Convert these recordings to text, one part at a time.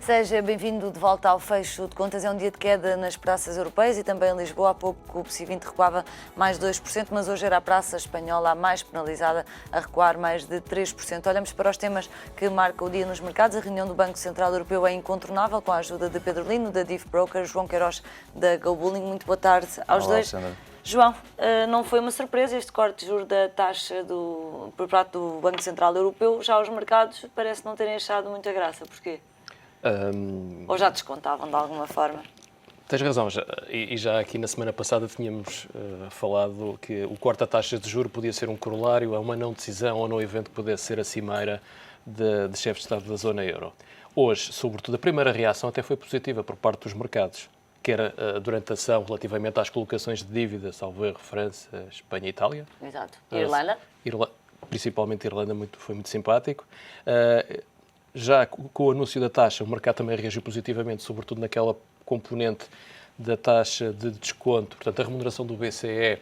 Seja bem-vindo de volta ao fecho de contas. É um dia de queda nas praças europeias e também em Lisboa. Há pouco o PSI 20 recuava mais 2%, mas hoje era a praça espanhola a mais penalizada, a recuar mais de 3%. Olhamos para os temas que marcam o dia nos mercados. A reunião do Banco Central Europeu é incontornável, com a ajuda de Pedro Lino, da DIF Broker, João Queiroz, da GoBulling. Muito boa tarde aos Olá, dois. Alexandre. João, não foi uma surpresa este corte de juros da taxa por parte do Banco Central Europeu. Já os mercados parece não terem achado muita graça. Porquê? Ou já descontavam de alguma forma? Tens razão, já aqui na semana passada tínhamos falado que o corte da taxa de juros podia ser um corolário a uma não decisão ou não evento que pudesse ser a cimeira de chefes de Estado da zona euro. Hoje, sobretudo, a primeira reação até foi positiva por parte dos mercados, quer durante a ação relativamente às colocações de dívida, salvo erro, França, Espanha e Itália. Exato. Irlanda? Principalmente Irlanda foi muito simpático. Já com o anúncio da taxa, o mercado também reagiu positivamente, sobretudo naquela componente da taxa de desconto. Portanto, a remuneração do BCE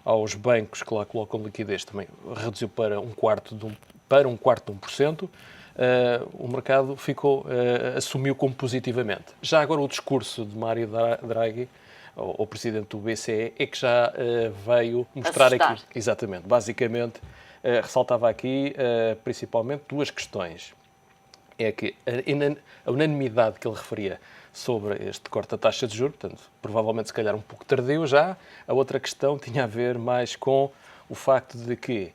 aos bancos que lá colocam liquidez também reduziu para um quarto de 1%. O mercado assumiu como positivamente. Já agora o discurso de Mário Draghi, o presidente do BCE, é que já veio mostrar assustar. aqui. Exatamente. Basicamente, ressaltava aqui principalmente duas questões. É que a unanimidade que ele referia sobre este corte da taxa de juros, portanto, provavelmente se calhar um pouco tardio já, a outra questão tinha a ver mais com o facto de que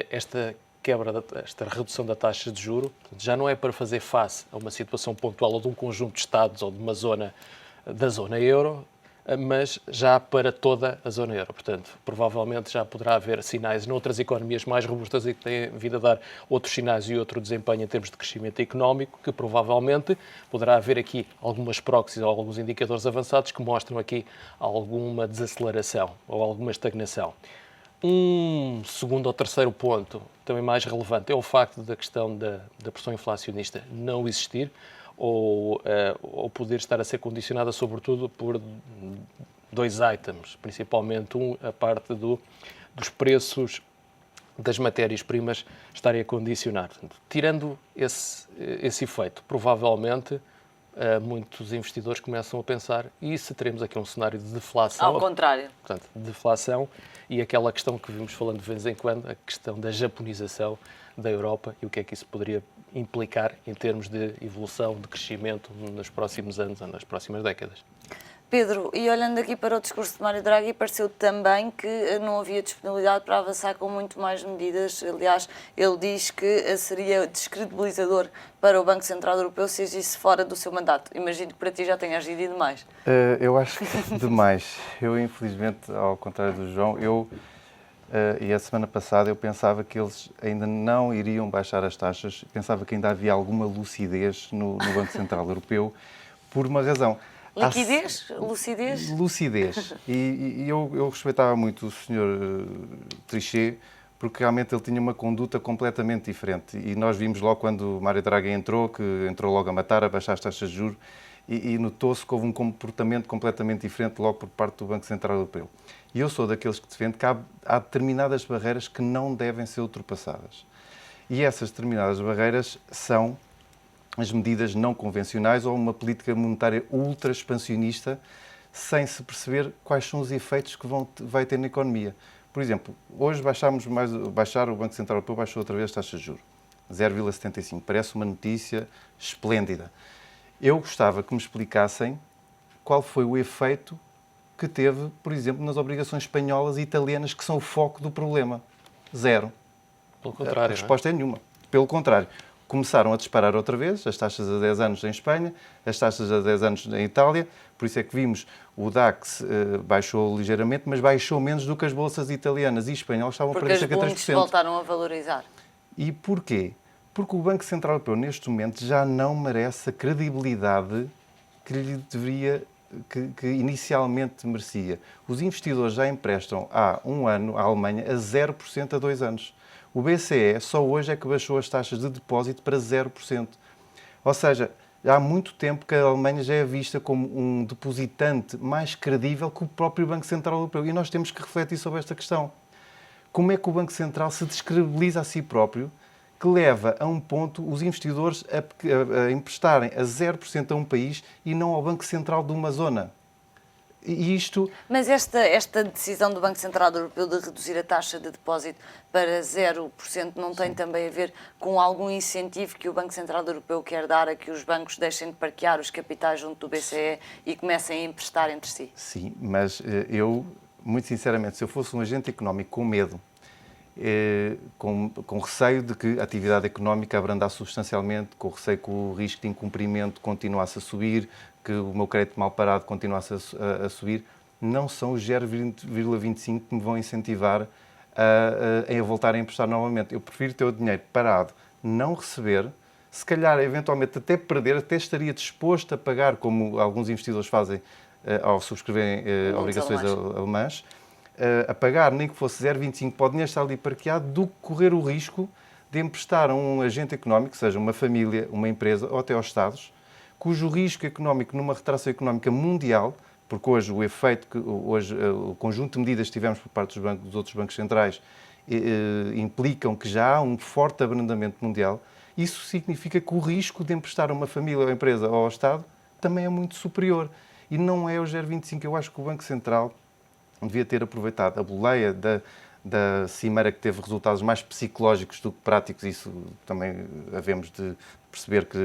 esta redução da taxa de juros já não é para fazer face a uma situação pontual ou de um conjunto de Estados ou de uma zona da zona euro, mas já para toda a zona euro. Portanto, provavelmente já poderá haver sinais noutras economias mais robustas e que têm vindo a dar outros sinais e outro desempenho em termos de crescimento económico, que provavelmente poderá haver aqui algumas proxies ou alguns indicadores avançados que mostram aqui alguma desaceleração ou alguma estagnação. Um segundo ou terceiro ponto, também mais relevante, é o facto da questão da pressão inflacionista não existir, ou poder estar a ser condicionada sobretudo por dois items, principalmente a parte dos preços das matérias-primas estarem a condicionar. Portanto, tirando esse efeito, provavelmente muitos investidores começam a pensar e se teremos aqui um cenário de deflação. Ao contrário. Portanto, deflação e aquela questão que vimos falando de vez em quando, a questão da japonização da Europa e o que é que isso poderia implicar em termos de evolução, de crescimento nos próximos anos ou nas próximas décadas. Pedro, e olhando aqui para o discurso de Mário Draghi, pareceu também que não havia disponibilidade para avançar com muito mais medidas. Aliás, ele diz que seria descredibilizador para o Banco Central Europeu se agisse fora do seu mandato. Imagino que para ti já tenha agido demais. Eu acho que demais. Eu, infelizmente, ao contrário do João, e a semana passada eu pensava que eles ainda não iriam baixar as taxas, pensava que ainda havia alguma lucidez no Banco Central Europeu, por uma razão. Liquidez? Lucidez? Lucidez. E eu respeitava muito o Sr. Trichet, porque realmente ele tinha uma conduta completamente diferente. E nós vimos logo quando o Mário Draghi entrou, que entrou logo a matar, a baixar as taxas de juros, e notou-se que houve um comportamento completamente diferente logo por parte do Banco Central Europeu. E eu sou daqueles que defende que há determinadas barreiras que não devem ser ultrapassadas. E essas determinadas barreiras são as medidas não convencionais ou uma política monetária ultra-expansionista sem se perceber quais são os efeitos que vai ter na economia. Por exemplo, hoje o Banco Central Europeu baixou outra vez as taxas de juros, 0,75. Parece uma notícia esplêndida. Eu gostava que me explicassem qual foi o efeito que teve, por exemplo, nas obrigações espanholas e italianas, que são o foco do problema. Zero. Pelo contrário, a resposta é nenhuma. Pelo contrário. Começaram a disparar outra vez, as taxas a 10 anos em Espanha, as taxas a 10 anos em Itália, por isso é que vimos o DAX baixou ligeiramente, mas baixou menos do que as bolsas italianas e espanholas estavam a perder cerca de 3%. Porque as bundes voltaram a valorizar. E porquê? Porque o Banco Central Europeu, neste momento, já não merece a credibilidade que lhe deveria, que inicialmente merecia. Os investidores já emprestam há um ano à Alemanha a 0% a 2 anos. O BCE só hoje é que baixou as taxas de depósito para 0%. Ou seja, há muito tempo que a Alemanha já é vista como um depositante mais credível que o próprio Banco Central Europeu. E nós temos que refletir sobre esta questão. Como é que o Banco Central se descredibiliza a si próprio, que leva a um ponto os investidores a emprestarem a 0% a um país e não ao Banco Central de uma zona. E isto... Mas esta decisão do Banco Central Europeu de reduzir a taxa de depósito para 0% não tem também a ver com algum incentivo que o Banco Central Europeu quer dar a que os bancos deixem de parquear os capitais junto do BCE e comecem a emprestar entre si? Sim, mas eu, muito sinceramente, se eu fosse um agente económico com medo, com receio de que a atividade económica abrandasse substancialmente, com receio que o risco de incumprimento continuasse a subir, que o meu crédito mal parado continuasse a subir, não são os 0,25 que me vão incentivar a voltar a emprestar novamente. Eu prefiro ter o dinheiro parado, não receber, se calhar, eventualmente, até perder, até estaria disposto a pagar, como alguns investidores fazem ao subscreverem obrigações alemãs, a pagar, nem que fosse 0,25 para o dinheiro estar ali parqueado, do que correr o risco de emprestar a um agente económico, seja uma família, uma empresa ou até aos Estados, cujo risco económico numa retração económica mundial, porque hoje o efeito, o conjunto de medidas que tivemos por parte dos outros bancos centrais implicam que já há um forte abrandamento mundial, isso significa que o risco de emprestar a uma família, ou empresa ou ao Estado também é muito superior. E não é o 0,25. Eu acho que o Banco Central devia ter aproveitado a boleia da cimeira, que teve resultados mais psicológicos do que práticos. Isso também havemos de perceber que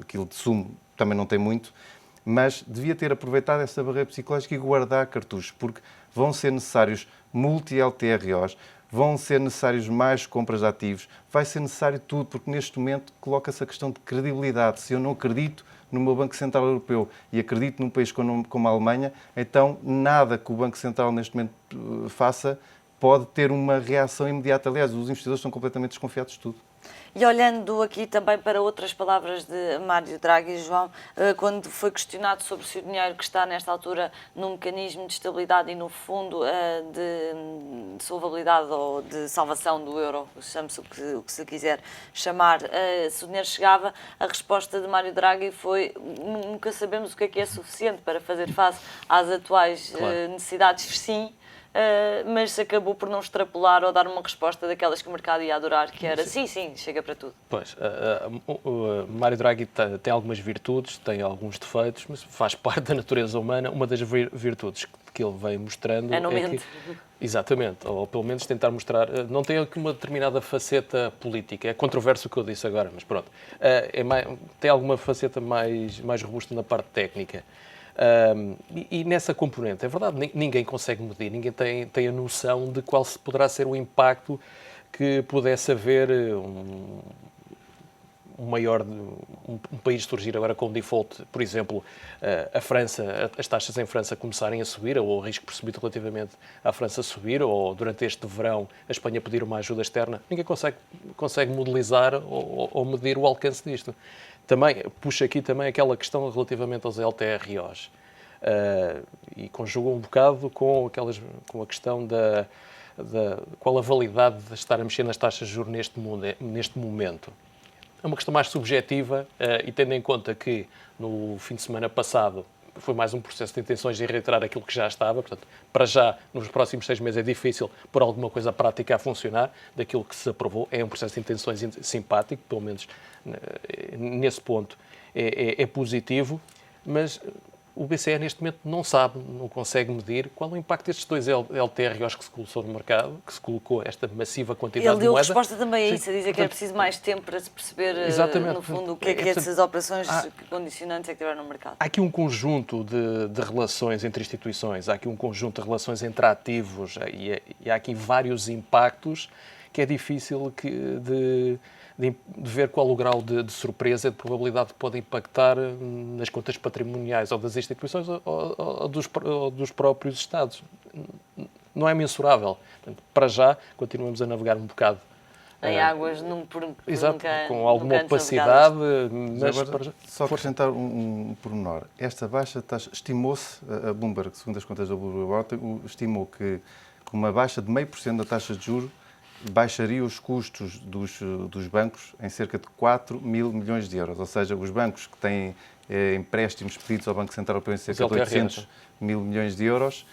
aquilo de sumo também não tem muito, mas devia ter aproveitado essa barreira psicológica e guardar cartuchos, porque vão ser necessários multi-LTROs, vão ser necessários mais compras de ativos, vai ser necessário tudo, porque neste momento coloca-se a questão de credibilidade. Se eu não acredito no meu Banco Central Europeu e acredito num país como a Alemanha, então nada que o Banco Central neste momento faça pode ter uma reação imediata. Aliás, os investidores estão completamente desconfiados de tudo. E olhando aqui também para outras palavras de Mário Draghi, João, quando foi questionado sobre se o dinheiro que está nesta altura no mecanismo de estabilidade e no fundo de solvabilidade ou de salvação do euro, chame-se o que se quiser chamar, se o dinheiro chegava, a resposta de Mário Draghi foi: nunca sabemos o que é suficiente para fazer face às atuais necessidades, sim. Mas acabou por não extrapolar ou dar uma resposta daquelas que o mercado ia adorar, que era sim, chega para tudo. Pois, o Mário Draghi tem algumas virtudes, tem alguns defeitos, mas faz parte da natureza humana. Uma das virtudes que ele vem mostrando é que... Exatamente, ou pelo menos tentar mostrar... Não tem aqui uma determinada faceta política, é controverso o que eu disse agora, mas pronto. Tem alguma faceta mais robusta na parte técnica. E nessa componente, é verdade, ninguém consegue medir, ninguém tem a noção de qual poderá ser o impacto que pudesse haver um país surgir agora com default, por exemplo, a França, as taxas em França começarem a subir, ou o risco percebido relativamente à França subir, ou durante este verão a Espanha pedir uma ajuda externa. Ninguém consegue modelizar ou medir o alcance disto. Também puxa aqui também aquela questão relativamente aos LTROs e conjuga um bocado com a questão da qual a validade de estar a mexer nas taxas de juros neste momento. É uma questão mais subjetiva e tendo em conta que no fim de semana passado foi mais um processo de intenções de reiterar aquilo que já estava. Portanto, para já, nos próximos 6 meses é difícil pôr alguma coisa prática a funcionar daquilo que se aprovou. É um processo de intenções simpático, pelo menos nesse ponto é positivo, mas o BCE neste momento não sabe, não consegue medir qual é o impacto destes 2 LTROs que se colocou no mercado, que se colocou esta massiva quantidade de moeda. Ele deu resposta também a isso, a dizer que era preciso mais tempo para se perceber, no fundo, o que é essas operações condicionantes é que tiveram no mercado. Há aqui um conjunto de relações entre instituições, há aqui um conjunto de relações entre ativos e há aqui vários impactos que é difícil de ver qual o grau de surpresa, de probabilidade que pode impactar nas contas patrimoniais ou das instituições ou dos próprios Estados. Não é mensurável. Portanto, para já, continuamos a navegar um bocado em águas exato, com alguma opacidade. Mas agora, só acrescentar um pormenor. Esta baixa taxa, estimou-se, a Bloomberg, segundo as contas da Bloomberg, estimou que uma baixa de 0,5% da taxa de juros baixaria os custos dos bancos em cerca de 4 mil milhões de euros. Ou seja, os bancos que têm empréstimos pedidos ao Banco Central Europeu em cerca de 800 mil milhões de euros,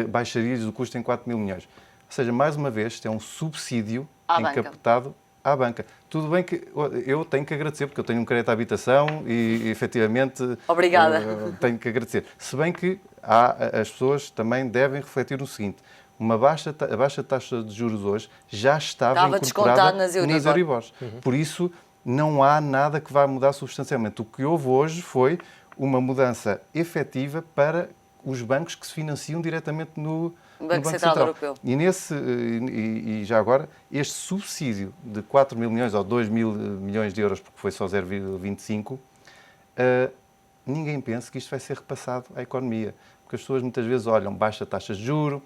baixaria-lhes o custo em 4 mil milhões. Ou seja, mais uma vez, isto é um subsídio encapotado à banca. Tudo bem que eu tenho que agradecer, porque eu tenho um crédito à habitação e efetivamente Obrigada. Tenho que agradecer. Se bem que as pessoas também devem refletir no seguinte: a baixa taxa de juros hoje já estava incorporada nas Euribors. Por isso, não há nada que vá mudar substancialmente. O que houve hoje foi uma mudança efetiva para os bancos que se financiam diretamente no Banco Central Europeu. E já agora, este subsídio de 4 mil milhões ou 2 mil milhões de euros, porque foi só 0,25, ninguém pensa que isto vai ser repassado à economia. Porque as pessoas muitas vezes olham, baixa taxas de juros,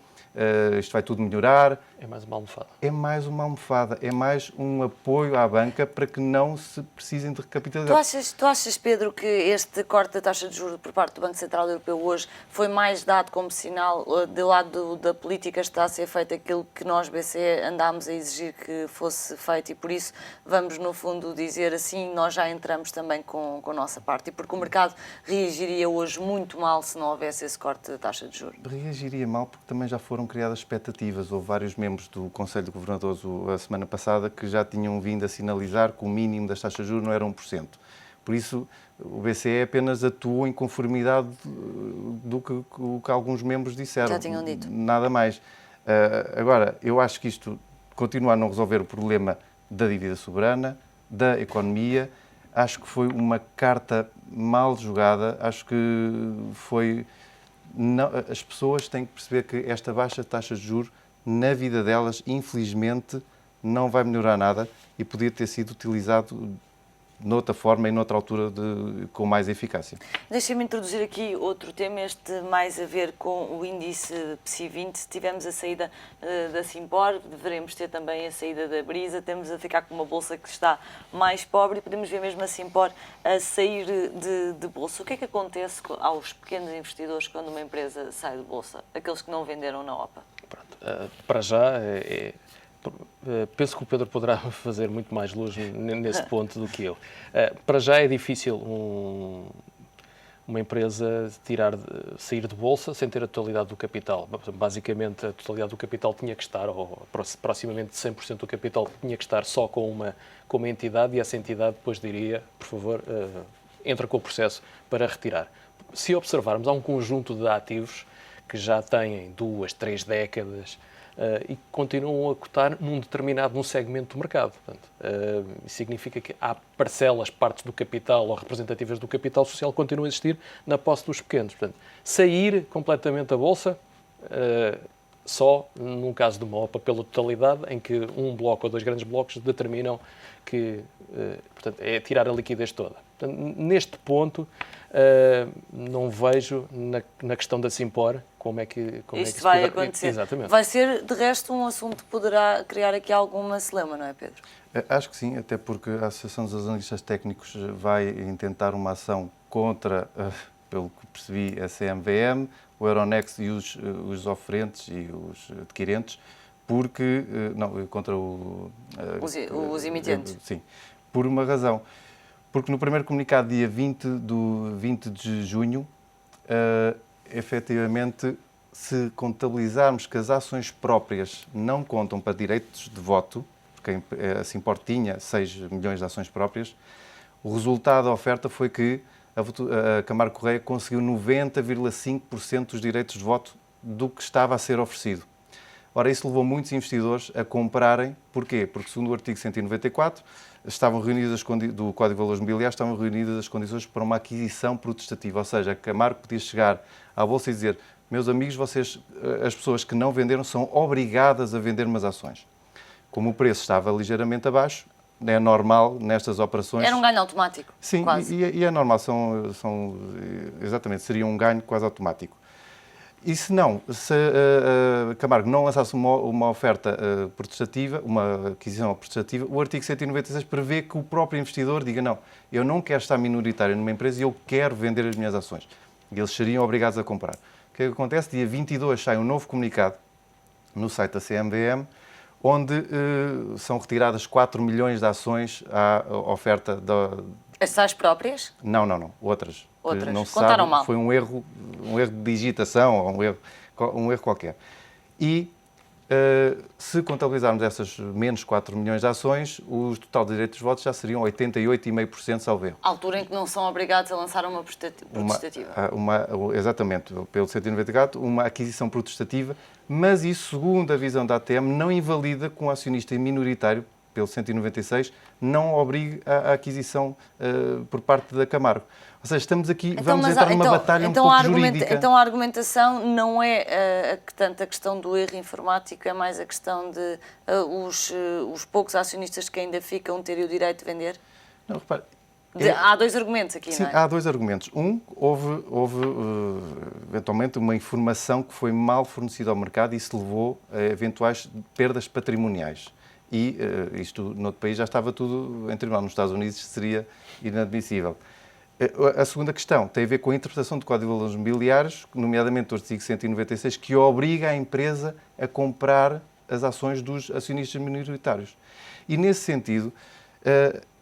isto vai tudo melhorar. É mais uma almofada. É mais uma almofada, é mais um apoio à banca para que não se precisem de recapitalizar. Tu achas, Pedro, que este corte da taxa de juros por parte do Banco Central Europeu hoje foi mais dado como sinal do lado da política está a ser feito aquilo que nós, BCE, andámos a exigir que fosse feito e por isso vamos, no fundo, dizer assim, nós já entramos também com a nossa parte e porque o mercado reagiria hoje muito mal se não houvesse esse corte da taxa de juros? Reagiria mal porque também já foram criadas expectativas. Houve vários membros do Conselho de Governadores a semana passada que já tinham vindo a sinalizar que o mínimo das taxas de juros não era 1%. Por isso, o BCE apenas atuou em conformidade do que alguns membros disseram. Já tinham dito. Nada mais. Agora, eu acho que isto continua a não resolver o problema da dívida soberana, da economia. Acho que foi uma carta mal jogada. Acho que foi... Não, as pessoas têm que perceber que esta baixa taxa de juros, na vida delas, infelizmente, não vai melhorar nada e podia ter sido utilizado noutra forma e noutra altura com mais eficácia. Deixem-me introduzir aqui outro tema, este mais a ver com o índice PSI 20. Tivemos a saída da Simpor, deveremos ter também a saída da Brisa, temos a ficar com uma bolsa que está mais pobre e podemos ver mesmo a Simpor a sair de bolsa. O que é que acontece aos pequenos investidores quando uma empresa sai de bolsa? Aqueles que não venderam na OPA? Pronto, para já, penso que o Pedro poderá fazer muito mais luz nesse ponto do que eu. Para já é difícil uma empresa sair de bolsa sem ter a totalidade do capital. Basicamente, a totalidade do capital tinha que estar, ou proximamente de 100% do capital tinha que estar só com uma entidade e essa entidade depois diria, por favor, entra com o processo para retirar. Se observarmos, há um conjunto de ativos que já têm 2, 3 décadas e continuam a cotar num segmento do mercado. Portanto, isso significa que há parcelas, partes do capital ou representativas do capital social que continuam a existir na posse dos pequenos. Portanto, sair completamente da bolsa, só num caso de uma OPA pela totalidade, em que um bloco ou 2 grandes blocos determinam que portanto, é tirar a liquidez toda. Portanto, neste ponto, não vejo na questão da Simpor como é que isto vai acontecer. Exatamente. Vai ser, de resto, um assunto que poderá criar aqui alguma celeuma, não é, Pedro? Acho que sim, até porque a Associação dos Analistas Técnicos vai intentar uma ação contra, pelo que percebi, a CMVM, o Euronext e os oferentes e os adquirentes, porque... Não, contra os emitentes. Sim, por uma razão. Porque no primeiro comunicado, dia 20 de junho, efetivamente, se contabilizarmos que as ações próprias não contam para direitos de voto, porque a Simpor tinha 6 milhões de ações próprias, o resultado da oferta foi que a Camargo Correia conseguiu 90,5% dos direitos de voto do que estava a ser oferecido. Ora, isso levou muitos investidores a comprarem. Porquê? Porque, segundo o artigo 194, estavam reunidas do Código de Valores Mobiliários, estavam reunidas as condições para uma aquisição protestativa. Ou seja, a Camargo podia chegar à Bolsa e dizer: meus amigos, as pessoas que não venderam são obrigadas a vender umas ações. Como o preço estava ligeiramente abaixo, é normal nestas operações... Era um ganho automático. Sim, quase. E é normal, exatamente, seria um ganho quase automático. E se a Camargo não lançasse uma oferta protestativa, uma aquisição protestativa, o artigo 196 prevê que o próprio investidor diga: não, eu não quero estar minoritário numa empresa e eu quero vender as minhas ações. E eles seriam obrigados a comprar. O que é que acontece? Dia 22 sai um novo comunicado no site da CMVM, onde são retiradas 4 milhões de ações à oferta da... As tais próprias? Não, outras. Outras. Não se Contaram sabe, mal. foi um erro de digitação, ou um erro qualquer. E Se contabilizarmos essas menos 4 milhões de ações, o total de direitos de voto já seriam 88,5%, salvo erro. À altura em que não são obrigados a lançar uma protestativa. Exatamente, pelo 194, uma aquisição protestativa, mas isso, segundo a visão da ATM, não invalida com o acionista minoritário, pelo 196, não obrigue a aquisição por parte da Camargo. Ou seja, estamos aqui, vamos entrar numa batalha um pouco jurídica. Então a argumentação não é tanto a questão do erro informático, é mais a questão de os poucos acionistas que ainda ficam terem o direito de vender? Não, repare, há dois argumentos aqui, sim, não é? Há dois argumentos. Houve eventualmente uma informação que foi mal fornecida ao mercado e isso levou a eventuais perdas patrimoniais. E isto, no outro país, já estava tudo em tribunal. Nos Estados Unidos seria inadmissível. A segunda questão tem a ver com a interpretação do Código de Valores Mobiliários, nomeadamente o artigo 196, que obriga a empresa a comprar as ações dos acionistas minoritários. E, nesse sentido,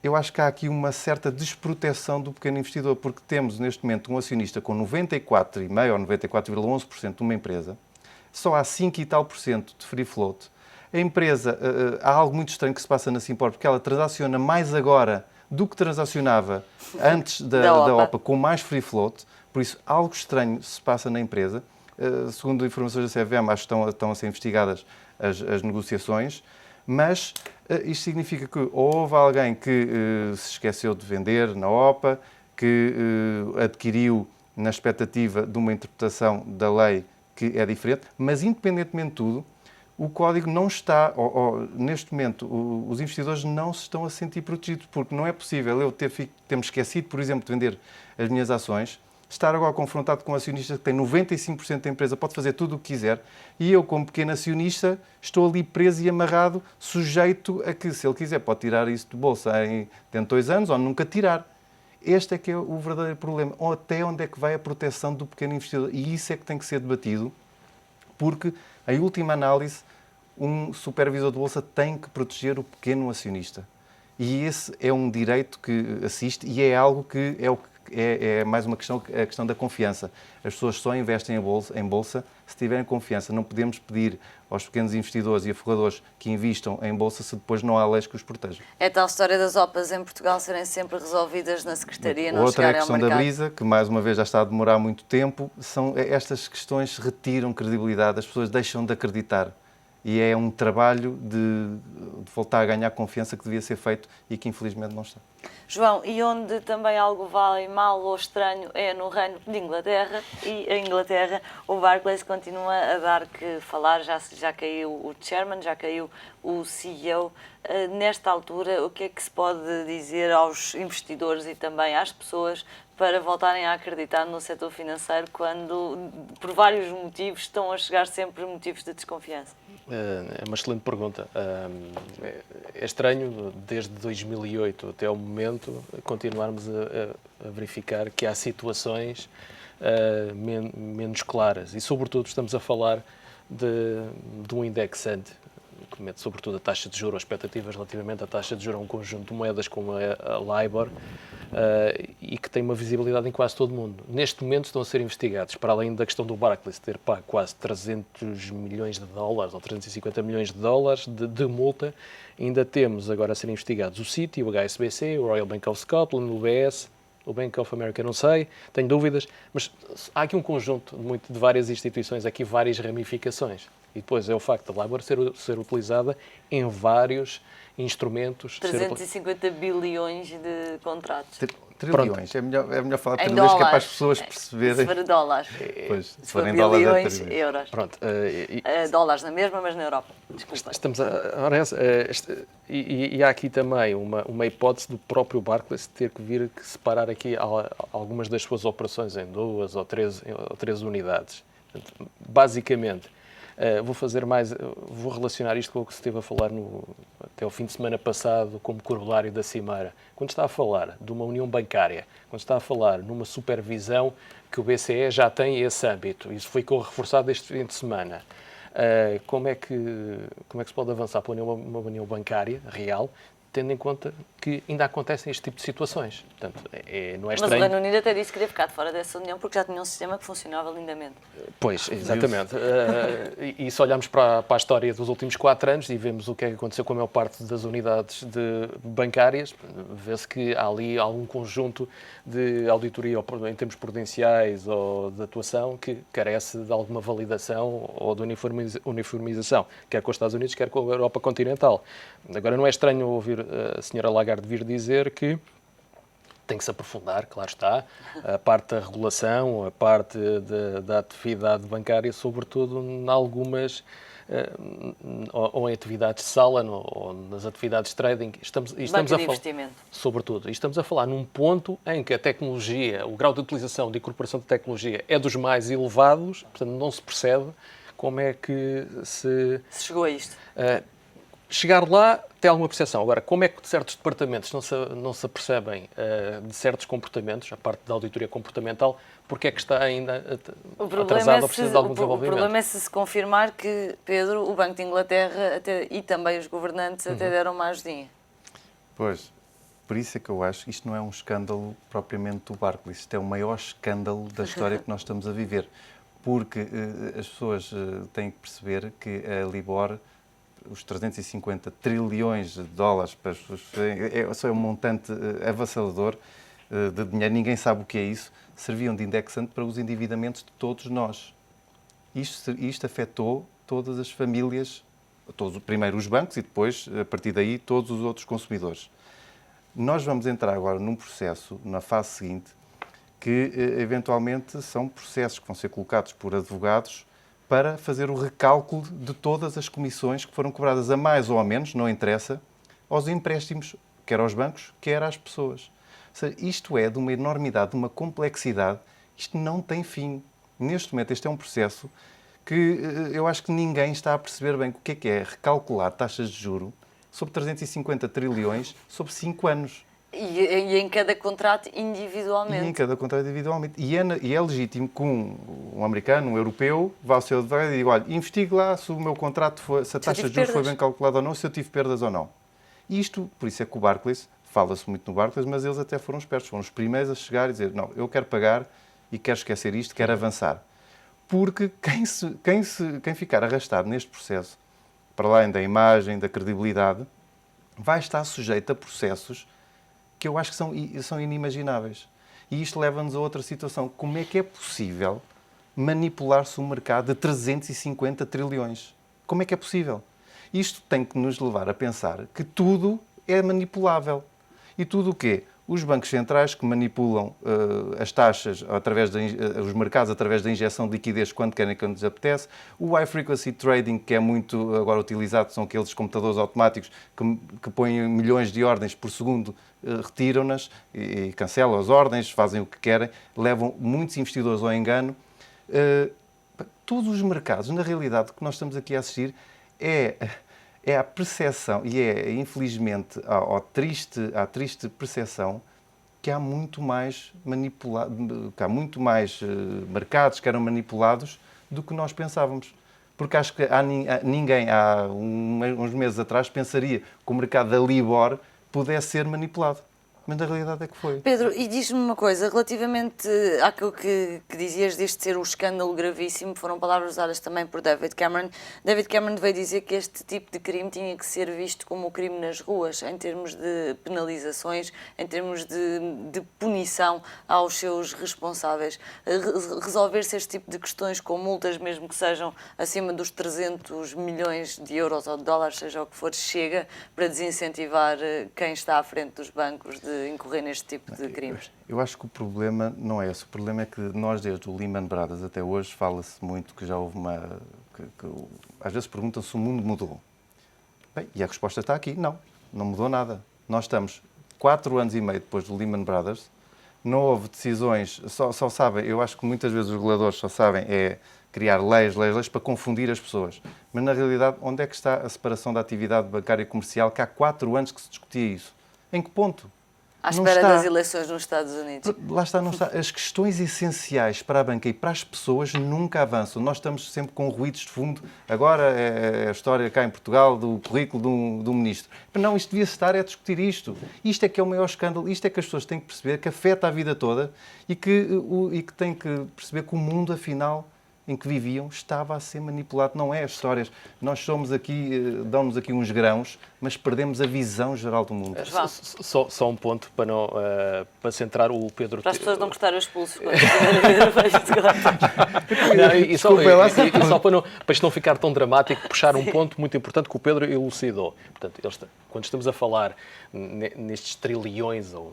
eu acho que há aqui uma certa desproteção do pequeno investidor, porque temos, neste momento, um acionista com 94,5% ou 94,11% de uma empresa, só há 5 e tal % de free float. A empresa, há algo muito estranho que se passa na Simpor, porque ela transaciona mais agora do que transacionava antes da OPA, com mais free float, por isso algo estranho se passa na empresa. Segundo informações da CVM, acho que estão a ser investigadas as negociações, mas isto significa que houve alguém que se esqueceu de vender na OPA, que adquiriu na expectativa de uma interpretação da lei que é diferente, mas independentemente de tudo, o código não está, neste momento, os investidores não se estão a sentir protegidos, porque não é possível eu ter-me esquecido, por exemplo, de vender as minhas ações, estar agora confrontado com um acionista que tem 95% da empresa, pode fazer tudo o que quiser, e eu, como pequeno acionista, estou ali preso e amarrado, sujeito a que, se ele quiser, pode tirar isso de bolsa dentro de 2 anos ou nunca tirar. Este é que é o verdadeiro problema. Ou até onde é que vai a proteção do pequeno investidor? E isso é que tem que ser debatido, porque, em última análise, um supervisor de bolsa tem que proteger o pequeno acionista. E esse é um direito que assiste e é algo que é mais uma questão, a questão da confiança. As pessoas só investem em bolsa se tiverem confiança. Não podemos pedir aos pequenos investidores e aforradores que investam em bolsa se depois não há leis que os protejam. É tal história das OPAs em Portugal serem sempre resolvidas na Secretaria, não Outra é a chegarem ao questão da mercado. Brisa, que mais uma vez já está a demorar muito tempo. Estas questões retiram credibilidade, as pessoas deixam de acreditar. E é um trabalho de voltar a ganhar confiança que devia ser feito e que infelizmente não está. João, e onde também algo vai mal ou estranho é no Reino de Inglaterra, e a Inglaterra, o Barclays continua a dar que falar, já caiu o chairman, já caiu o CEO. Nesta altura, o que é que se pode dizer aos investidores e também às pessoas para voltarem a acreditar no setor financeiro quando, por vários motivos, estão a chegar sempre motivos de desconfiança? É uma excelente pergunta. É estranho, desde 2008 até o momento, continuarmos a verificar que há situações menos claras. E, sobretudo, estamos a falar de um indexante, que mete sobretudo a taxa de juros, as expectativas relativamente à taxa de juros a um conjunto de moedas como a LIBOR, e que tem uma visibilidade em quase todo o mundo. Neste momento estão a ser investigados, para além da questão do Barclays ter pago quase 300 milhões de dólares ou 350 milhões de dólares de multa, ainda temos agora a ser investigados o Citi, o HSBC, o Royal Bank of Scotland, o UBS, o Bank of America não sei, tenho dúvidas, mas há aqui um conjunto de várias instituições, aqui várias ramificações. E depois é o facto da LIBOR ser utilizada em vários instrumentos. 350 bilhões de contratos. Trilhões. É melhor falar Em trilhões, que é para as dólares. pessoas Se perceberem. for dólares. Pois, Se se for forem dólares, é bilhões, trilhões. euros. Pronto. Dólares na mesma, mas na Europa. Desculpa. Estamos e há aqui também uma hipótese do próprio Barclays ter que vir separar aqui algumas das suas operações em 2 ou 3 unidades. Portanto, basicamente, vou relacionar isto com o que se esteve a falar até o fim de semana passado como corolário da Cimeira. Quando está a falar de uma união bancária, quando está a falar numa supervisão que o BCE já tem esse âmbito, isso foi reforçado este fim de semana. Como é que se pode avançar para uma união bancária real, tendo em conta que ainda acontecem este tipo de situações. Portanto, não é Mas o estranho. Reino Unido até disse que queria ficar de fora dessa união porque já tinha um sistema que funcionava lindamente. Pois, exatamente. E se olharmos para a história dos últimos 4 anos e vemos o que é que aconteceu com a maior parte das unidades bancárias, vê-se que há ali algum conjunto de auditoria em termos prudenciais ou de atuação que carece de alguma validação ou de uniformização, quer com os Estados Unidos, quer com a Europa continental. Agora, não é estranho ouvir a senhora Lagarde vir dizer que tem que se aprofundar, claro está, a parte da regulação, a parte da atividade bancária, sobretudo em algumas, ou em atividades de sala, ou nas atividades de trading. Estamos Banca de investimento. sobretudo, e estamos a falar num ponto em que a tecnologia, o grau de utilização, de incorporação de tecnologia é dos mais elevados, portanto não se percebe como é que se chegou a isto. Chegar lá tem alguma percepção. Agora, como é que certos departamentos não se apercebem de certos comportamentos, a parte da auditoria comportamental, porque é que está ainda atrasado ou precisa de algum desenvolvimento? O problema é se confirmar que, Pedro, o Banco de Inglaterra e também os governantes até deram uma ajudinha. Pois, por isso é que eu acho que isto não é um escândalo propriamente do Barclays, isto é o maior escândalo da história que nós estamos a viver, porque as pessoas têm que perceber que a Libor, os 350 trilhões de dólares, para as pessoas, é um montante avassalador de dinheiro, ninguém sabe o que é isso, serviam de indexante para os endividamentos de todos nós. Isto afetou todas as famílias, primeiro os bancos e depois, a partir daí, todos os outros consumidores. Nós vamos entrar agora num processo, na fase seguinte, que eventualmente são processos que vão ser colocados por advogados para fazer o recálculo de todas as comissões que foram cobradas a mais ou a menos, não interessa, aos empréstimos, quer aos bancos, quer às pessoas. Ou seja, isto é de uma enormidade, de uma complexidade, isto não tem fim. Neste momento, este é um processo que eu acho que ninguém está a perceber bem o que é recalcular taxas de juro sobre 350 trilhões sobre 5 anos. E em cada contrato individualmente. E em cada contrato individualmente. E é legítimo que um americano, um europeu, vá ao seu advogado e diga, olha, investigue lá se o meu contrato se a taxa de juros foi bem calculada ou não, se eu tive perdas ou não. E isto, por isso é que o Barclays, fala-se muito no Barclays, mas eles até foram espertos, foram os primeiros a chegar e dizer, não, eu quero pagar e quero esquecer isto, quero avançar. Porque quem ficar arrastado neste processo, para além da imagem, da credibilidade, vai estar sujeito a processos que eu acho que são inimagináveis. E isto leva-nos a outra situação. Como é que é possível manipular-se um mercado de 350 trilhões? Como é que é possível? Isto tem que nos levar a pensar que tudo é manipulável. E tudo o quê? Os bancos centrais que manipulam as taxas, os mercados através da injeção de liquidez quando querem, quando lhes apetece. O high frequency trading, que é muito agora utilizado, são aqueles computadores automáticos que põem milhões de ordens por segundo, retiram-nas e cancelam as ordens, fazem o que querem, levam muitos investidores ao engano. Todos os mercados, na realidade, o que nós estamos aqui a assistir é a percepção, e infelizmente, à triste percepção que há muito mais mercados que eram manipulados do que nós pensávamos. Porque acho que ninguém, há uns meses atrás, pensaria que o mercado da Libor pudesse ser manipulado. Mas na realidade é que foi. Pedro, e diz-me uma coisa, relativamente àquilo que dizias deste ser um escândalo gravíssimo, foram palavras usadas também por David Cameron. David Cameron veio dizer que este tipo de crime tinha que ser visto como o crime nas ruas, em termos de penalizações, em termos de punição aos seus responsáveis. Resolver-se este tipo de questões com multas, mesmo que sejam acima dos 300 milhões de euros ou de dólares, seja o que for, chega para desincentivar quem está à frente dos bancos de incorrer neste tipo de crimes? Eu acho que o problema não é esse. O problema é que nós, desde o Lehman Brothers até hoje, fala-se muito que já houve às vezes perguntam se o mundo mudou. Bem, e a resposta está aqui. Não mudou nada. Nós estamos 4 anos e meio depois do Lehman Brothers, não houve decisões, só sabem, eu acho que muitas vezes os reguladores só sabem criar leis para confundir as pessoas. Mas, na realidade, onde é que está a separação da atividade bancária e comercial, que há 4 anos que se discutia isso? Em que ponto? À não espera está. das eleições nos Estados Unidos. Lá está, não está. As questões essenciais para a banca e para as pessoas nunca avançam. Nós estamos sempre com ruídos de fundo. Agora é a história cá em Portugal do currículo do ministro. Mas não, isto devia estar a discutir isto. Isto é que é o maior escândalo. Isto é que as pessoas têm que perceber, que afeta a vida toda e que têm que perceber que o mundo, afinal, em que viviam, estava a ser manipulado. Não é as histórias. Nós somos aqui, dão-nos aqui uns grãos, mas perdemos a visão geral do mundo. Só um ponto para centrar o Pedro. Para as pessoas não gostarem os pulsos quando estiverem a ver o isto agora. E só para isto não ficar tão dramático, puxar um ponto muito importante que o Pedro elucidou. Portanto, quando estamos a falar nestes trilhões ou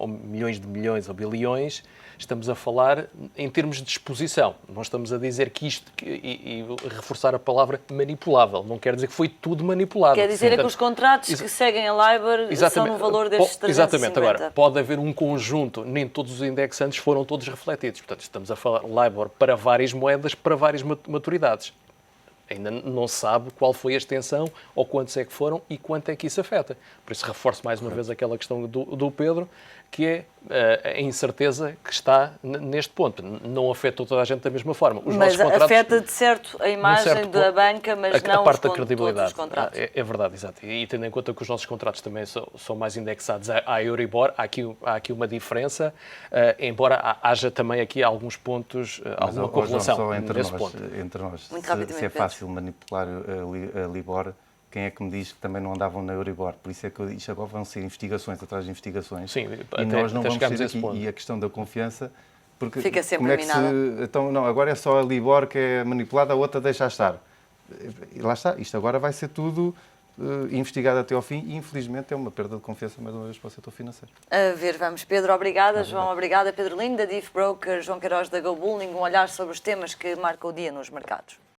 milhões de milhões ou bilhões, estamos a falar em termos de exposição. Não estamos a dizer que isto, e reforçar a palavra manipulável, não quer dizer que foi tudo manipulado. Quer dizer que os contratos que seguem a LIBOR são no valor destes 350. Exatamente. Agora, pode haver um conjunto, nem todos os indexantes foram todos refletidos. Portanto, estamos a falar LIBOR para várias moedas, para várias maturidades. Ainda não se sabe qual foi a extensão ou quantos é que foram e quanto é que isso afeta. Por isso reforço mais uma vez aquela questão do Pedro, que é a incerteza que está neste ponto. Não afeta toda a gente da mesma forma. Mas afeta de certo a imagem da banca, mas não a parte da todos credibilidade. os contratos. É verdade, exato. E tendo em conta que os nossos contratos também são mais indexados à Euribor, há aqui uma diferença, embora haja também aqui alguns pontos, alguma correlação só nesse ponto. Entre nós, Muito se é fácil manipular a Libor, quem é que me diz que também não andavam na Euribor? Por isso é que isto agora vão ser investigações atrás de investigações. Sim, e nós não vamos chegarmos ser a esse aqui. ponto. E a questão da confiança... Porque fica sempre como é que então, não, agora é só a Libor que é manipulada, a outra deixa estar. E lá está, isto agora vai ser tudo investigado até ao fim e, infelizmente, é uma perda de confiança, mais uma vez, para o setor financeiro. A ver, vamos. Pedro, obrigada. João, obrigada. Pedro Lindo, da Diff Broker, João Queiroz, da GoBull. Um olhar sobre os temas que marcam o dia nos mercados.